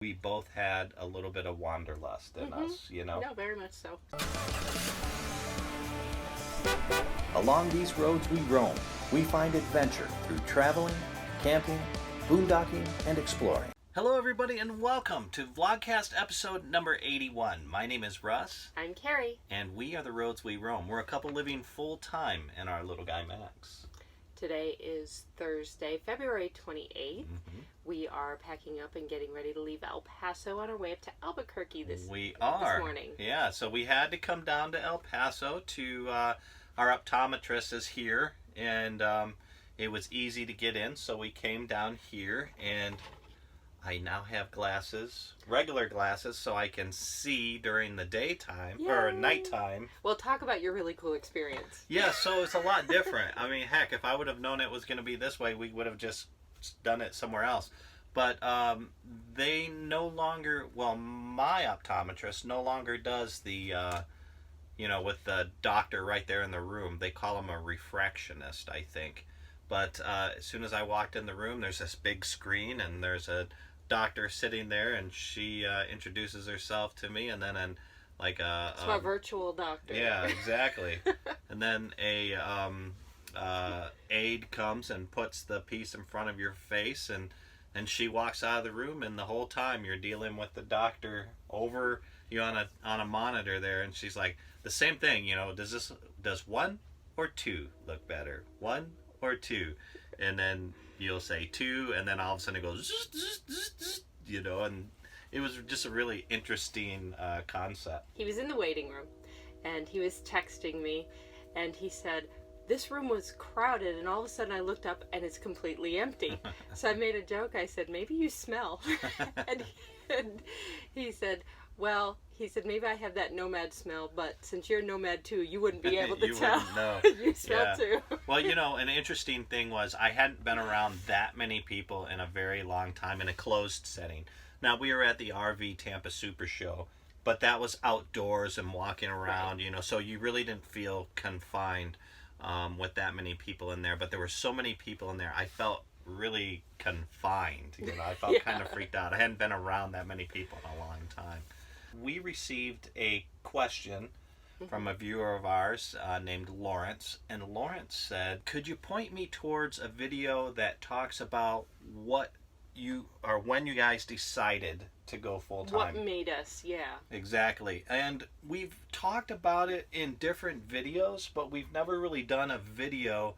We both had a little bit of wanderlust in us, No, very much so. Along these roads we roam, we find adventure through traveling, camping, boondocking, and exploring. Hello everybody and welcome to Vlogcast episode number 81. My name is Russ. I'm Kerry. And we are the Roads We Roam. We're a couple living full-time in our little guy Max. Today is Thursday, February 28th. We are packing up and getting ready to leave El Paso on our way up to Albuquerque this morning. Yeah, so we had to come down to El Paso to our optometrist is here, and it was easy to get in, so we came down here, and I now have glasses, regular glasses, so I can see during the daytime or nighttime. Well, talk about your really cool experience. Yeah, so it's a lot different. I mean, heck, if I would have known it was going to be this way, we would have just done it somewhere else. But they no longer, well, my optometrist no longer does the, with the doctor right there in the room. They call him a refractionist, I think. But as soon as I walked in the room, there's this big screen, and there's a doctor sitting there, and she introduces herself to me, and then so a virtual doctor. Yeah, exactly. And then a aide comes and puts the piece in front of your face, and she walks out of the room, and the whole time you're dealing with the doctor over you on a monitor there, and she's like, the same thing, does 1 or 2 look better? 1 or 2? And then you'll say 2, and then all of a sudden it goes zzz, zzz, zzz, zzz, and it was just a really interesting concept. He was in the waiting room, and he was texting me, and he said, this room was crowded, and all of a sudden I looked up and it's completely empty. So I made a joke. I said, maybe you smell. and he said, maybe I have that nomad smell, but since you're nomad too, you wouldn't be able to tell. No. You smell too. Well, an interesting thing was I hadn't been around that many people in a very long time in a closed setting. Now, we were at the RV Tampa Super Show, but that was outdoors and walking around, right. So you really didn't feel confined with that many people in there. But there were so many people in there, I felt really confined. I felt kind of freaked out. I hadn't been around that many people in a long time. We received a question from a viewer of ours named Lawrence, and Lawrence said, could you point me towards a video that talks about what you or when you guys decided to go full-time? What made us, yeah. Exactly. And we've talked about it in different videos, but we've never really done a video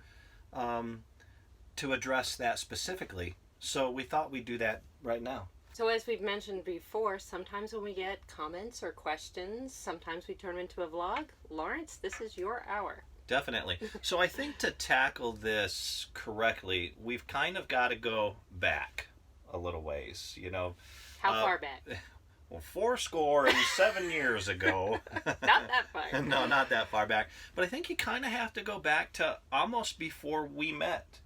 to address that specifically. So we thought we'd do that right now. So as we've mentioned before, sometimes when we get comments or questions, sometimes we turn them into a vlog. Lawrence, this is your hour. Definitely. So I think to tackle this correctly, we've kind of got to go back a little ways, How far back? Well, 47 years ago. Not that far. No, not that far back. But I think you kind of have to go back to almost before we met.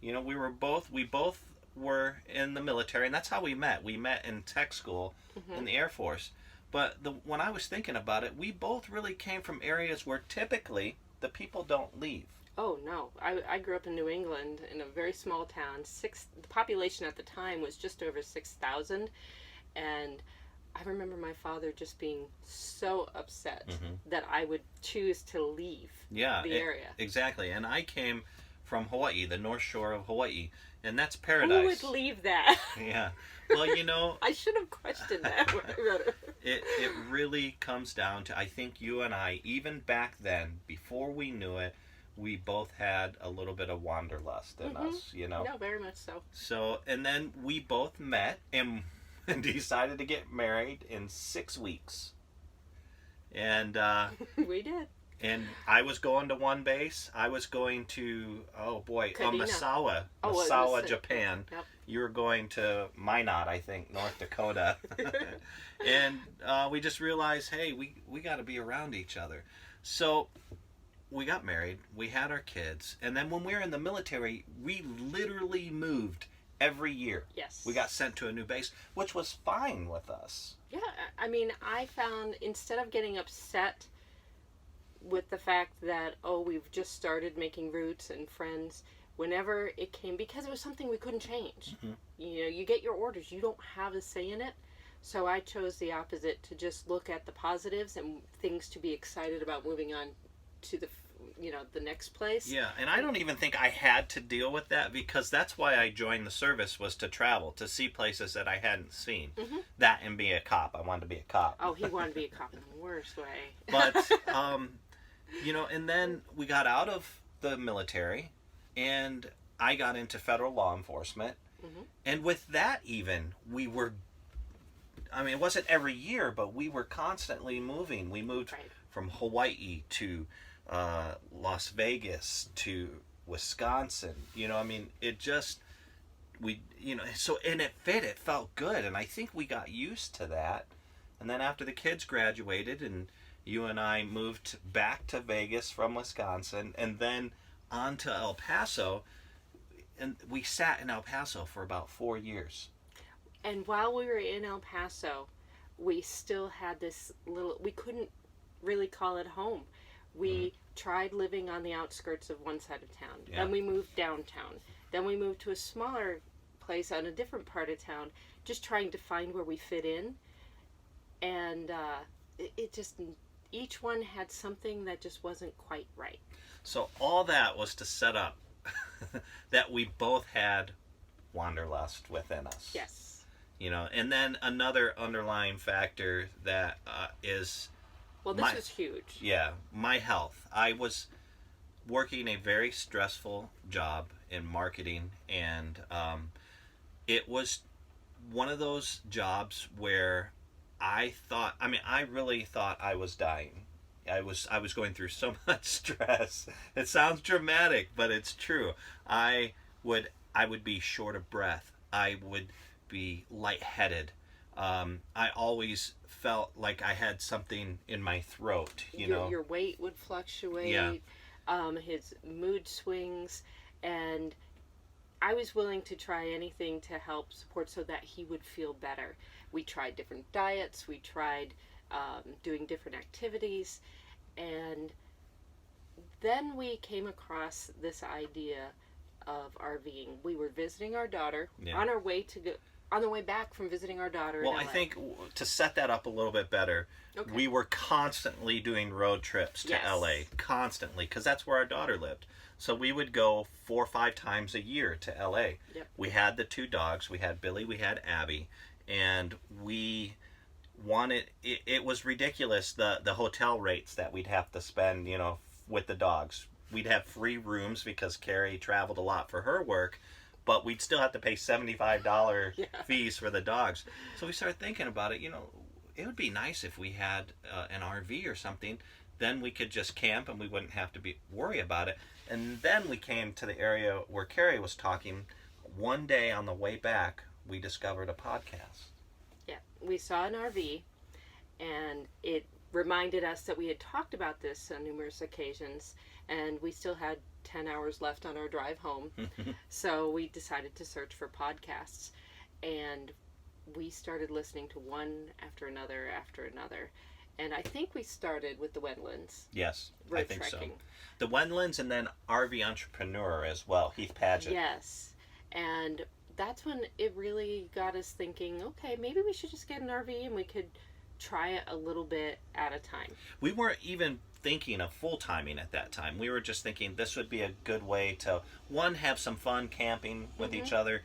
We both were in the military, and that's how we met. We met in tech school in the Air Force. But when I was thinking about it, we both really came from areas where typically the people don't leave. Oh, no. I grew up in New England in a very small town. The population at the time was just over 6,000. And I remember my father just being so upset that I would choose to leave the area. Exactly. And I came from Hawaii, the North Shore of Hawaii. And that's paradise. Who would leave that? Yeah. Well, I should have questioned that when I read it. It really comes down to, I think you and I, even back then, before we knew it, we both had a little bit of wanderlust in us, No, very much so. So, and then we both met and decided to get married in 6 weeks. And we did. And I was going to one base. I was going to, Misawa, Japan. Yep. You were going to Minot, I think, North Dakota. And we just realized, hey, we got to be around each other. So we got married. We had our kids. And then when we were in the military, we literally moved every year. Yes. We got sent to a new base, which was fine with us. Yeah, I mean, I found instead of getting upset with the fact that, we've just started making roots and friends, whenever it came, because it was something we couldn't change. Mhm. You know, you get your orders, you don't have a say in it. So I chose the opposite, to just look at the positives and things to be excited about moving on to the, you know, the next place. Yeah, and I don't even think I had to deal with that, because that's why I joined the service, was to travel, to see places that I hadn't seen. Mm-hmm. That and be a cop. I wanted to be a cop. Oh, he wanted to be a cop in the worst way. But, you know, and then we got out of the military, and I got into federal law enforcement. Mm-hmm. And with that, even, we were, I mean, it wasn't every year, but we were constantly moving. We moved Right. from Hawaii to Las Vegas to Wisconsin. You know, I mean, it just, we, you know, so, and it fit, it felt good. And I think we got used to that. And then after the kids graduated, and you and I moved back to Vegas from Wisconsin, and then on to El Paso, and we sat in El Paso for about 4 years. And while we were in El Paso, we still had this little, we couldn't really call it home. We tried living on the outskirts of one side of town. Yeah. Then we moved downtown. Then we moved to a smaller place on a different part of town, just trying to find where we fit in. And it just, each one had something that just wasn't quite right. So all that was to set up that we both had wanderlust within us. Yes. You know, and then another underlying factor that is, Well, this was huge. yeah, my health. I was working a very stressful job in marketing, and it was one of those jobs where I really thought I was dying. I was going through so much stress. It sounds dramatic, but it's true. I would be short of breath. I would be lightheaded. I always felt like I had something in my throat. Your weight would fluctuate. Yeah. His mood swings, and I was willing to try anything to help support so that he would feel better. We tried different diets. We tried doing different activities, and then we came across this idea of RVing. We were visiting our daughter on our way on the way back from visiting our daughter. Well, in I LA. think to set that up a little bit better, Okay. we were constantly doing road trips to Yes. LA, constantly, because that's where our daughter lived. So we would go 4 or 5 times a year to LA. Yep. We had the 2 dogs. We had Billy, we had Abby, and we wanted, it was ridiculous, the hotel rates that we'd have to spend, you know, with the dogs. We'd have free rooms because Carrie traveled a lot for her work, but we'd still have to pay $75 fees for the dogs. So we started thinking about it. You know, it would be nice if we had an RV or something. Then we could just camp and we wouldn't have to worry about it. And then we came to the area where Carrie was talking. One day on the way back, we discovered a podcast. Yeah, we saw an RV, and it reminded us that we had talked about this on numerous occasions, and we still had 10 hours left on our drive home. So we decided to search for podcasts, and we started listening to one after another after another. And I think we started with the Wendlands. Yes, I Road think trekking. so. The Wendlands, and then RV Entrepreneur as well, Heath Padgett. Yes. And that's when it really got us thinking, okay, maybe we should just get an RV and we could try it a little bit at a time. We weren't even thinking of full timing at that time. We were just thinking this would be a good way to, one, have some fun camping with each other,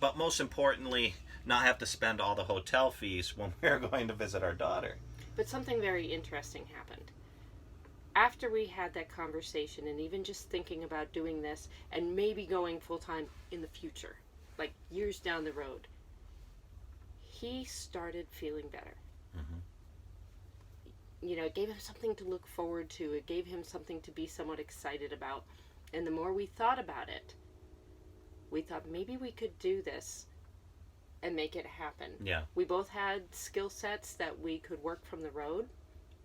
but most importantly, not have to spend all the hotel fees when we were going to visit our daughter. But something very interesting happened. After we had that conversation, and even just thinking about doing this and maybe going full time in the future, like years down the road, he started feeling better. You know, it gave him something to look forward to. It gave him something to be somewhat excited about. And the more we thought about it, we thought maybe we could do this and make it happen. Yeah. We both had skill sets that we could work from the road.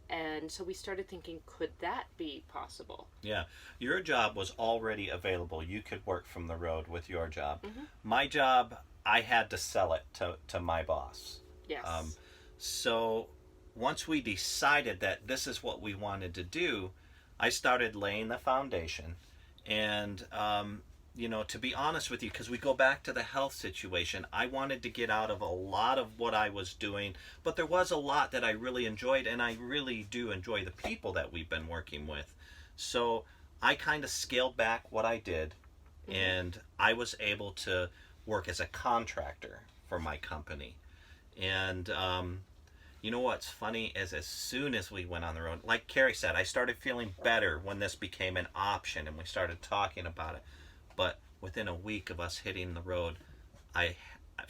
And so we started thinking, could that be possible? Yeah. Your job was already available. You could work from the road with your job. My job, I had to sell it to my boss. Yes. So once we decided that this is what we wanted to do, I started laying the foundation. And to be honest with you, because we go back to the health situation, I wanted to get out of a lot of what I was doing, but there was a lot that I really enjoyed, and I really do enjoy the people that we've been working with. So I kind of scaled back what I did, and I was able to work as a contractor for my company. And you know what's funny is as soon as we went on the road, like Kerry said, I started feeling better when this became an option and we started talking about it. But within a week of us hitting the road,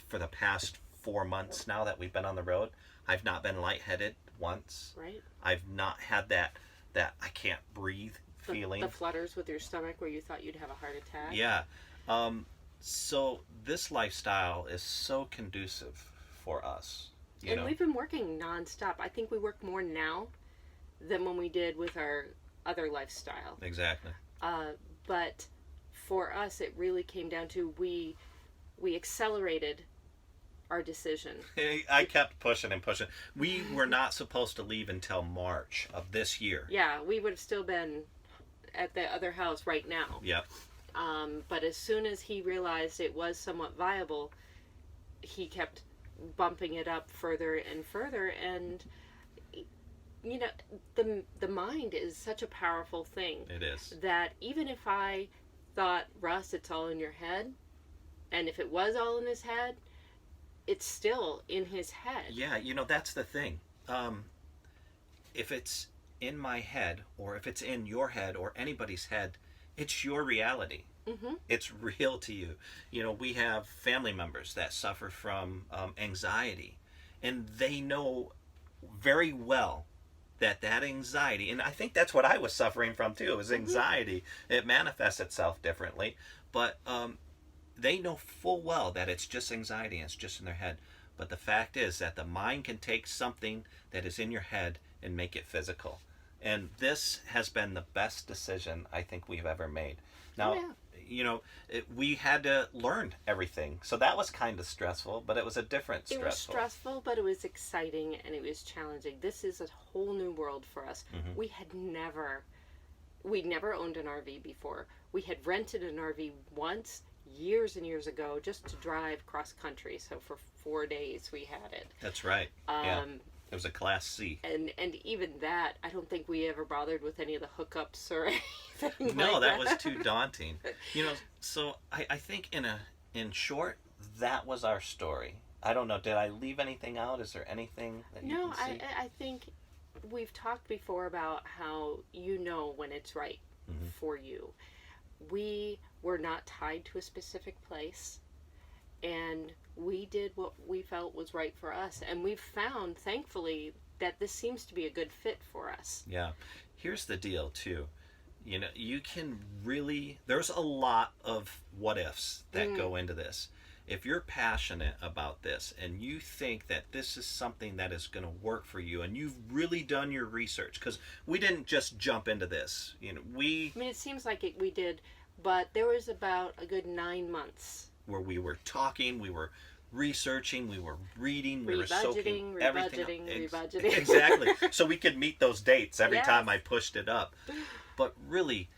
for the past 4 months now that we've been on the road, I've not been lightheaded once. Right. I've not had that I can't breathe feeling. The flutters with your stomach where you thought you'd have a heart attack. Yeah. So this lifestyle is so conducive for us. And we've been working nonstop. I think we work more now than when we did with our other lifestyle. Exactly. But for us, it really came down to we accelerated our decision. I kept pushing and pushing. We were not supposed to leave until March of this year. Yeah, we would have still been at the other house right now. Yep. But as soon as he realized it was somewhat viable, he kept bumping it up further and further. And the mind is such a powerful thing. It is. That even if I thought, Russ, it's all in your head, and if it was all in his head, it's still in his head. Yeah, that's the thing. If it's in my head, or if it's in your head or anybody's head, it's your reality. Mm-hmm. It's real to you. We have family members that suffer from anxiety, and they know very well that anxiety, and I think that's what I was suffering from too, is anxiety. It manifests itself differently, but they know full well that it's just anxiety and it's just in their head. But the fact is that the mind can take something that is in your head and make it physical. And this has been the best decision I think we've ever made. Now, we had to learn everything. So that was kind of stressful, but it was a different stressful. It was stressful, but it was exciting and it was challenging. This is a whole new world for us. Mm-hmm. We'd never owned an RV before. We had rented an RV once, years and years ago, just to drive cross country. So for 4 days we had it. That's right. Yeah. It was a Class C. And even that, I don't think we ever bothered with any of the hookups or anything. No, like that was too daunting. So I think in short, that was our story. I don't know. Did I leave anything out? Is there anything that you can see? No, I think we've talked before about how when it's right for you. We were not tied to a specific place. And we did what we felt was right for us. And we've found, thankfully, that this seems to be a good fit for us. Yeah. Here's the deal, too. You can really... There's a lot of what-ifs that go into this. If you're passionate about this and you think that this is something that is going to work for you and you've really done your research, because we didn't just jump into this. it seems like we did, but there was about a good 9 months where we were talking, we were researching, we were reading, we were soaking everything. Rebudgeting. Exactly. So we could meet those dates every Yes. time I pushed it up. But really,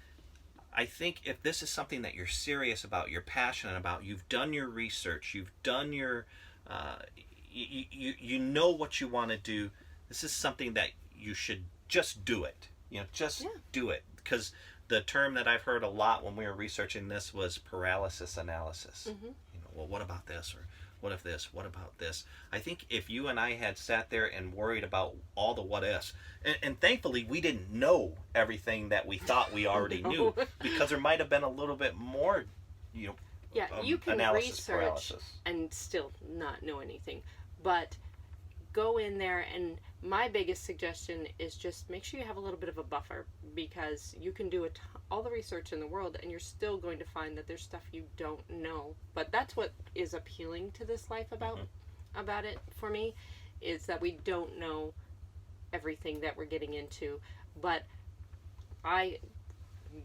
I think if this is something that you're serious about, you're passionate about, you've done your research, you've done your, you know what you want to do, this is something that you should just do it. Do it. Because the term that I've heard a lot when we were researching this was paralysis analysis. Mm-hmm. Well, what about this? Or what if this? What about this? I think if you and I had sat there and worried about all the what ifs, and thankfully we didn't know everything that we thought we already knew, because there might have been a little bit more, you can research paralysis and still not know anything. But go in there, and my biggest suggestion is just make sure you have a little bit of a buffer, because you can do all the research in the world and you're still going to find that there's stuff you don't know. But that's what is appealing to this life about it for me, is that we don't know everything that we're getting into. But I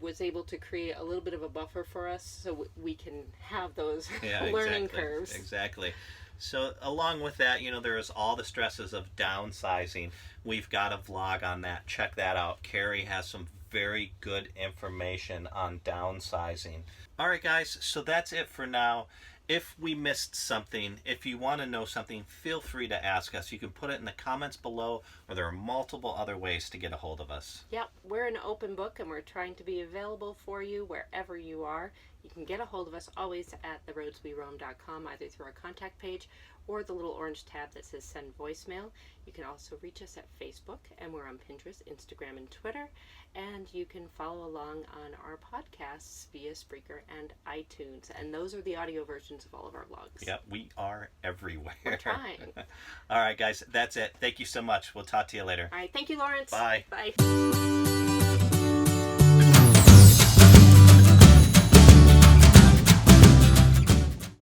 was able to create a little bit of a buffer for us so we can have those learning curves. Exactly. So along with that, there's all the stresses of downsizing. We've got a vlog on that. Check that out. Kerry has some very good information on downsizing. All right, guys, so that's it for now. If we missed something, if you want to know something, feel free to ask us. You can put it in the comments below, or there are multiple other ways to get a hold of us. Yep, we're an open book, and we're trying to be available for you wherever you are. You can get a hold of us always at theroadsweroam.com, either through our contact page or the little orange tab that says send voicemail. You can also reach us at Facebook, and we're on Pinterest, Instagram, and Twitter. And you can follow along on our podcasts via Spreaker and iTunes. And those are the audio versions of all of our vlogs. Yep, we are everywhere. We're trying. All right, guys, that's it. Thank you so much. We'll talk to you later. All right, thank you, Lawrence. Bye. Bye.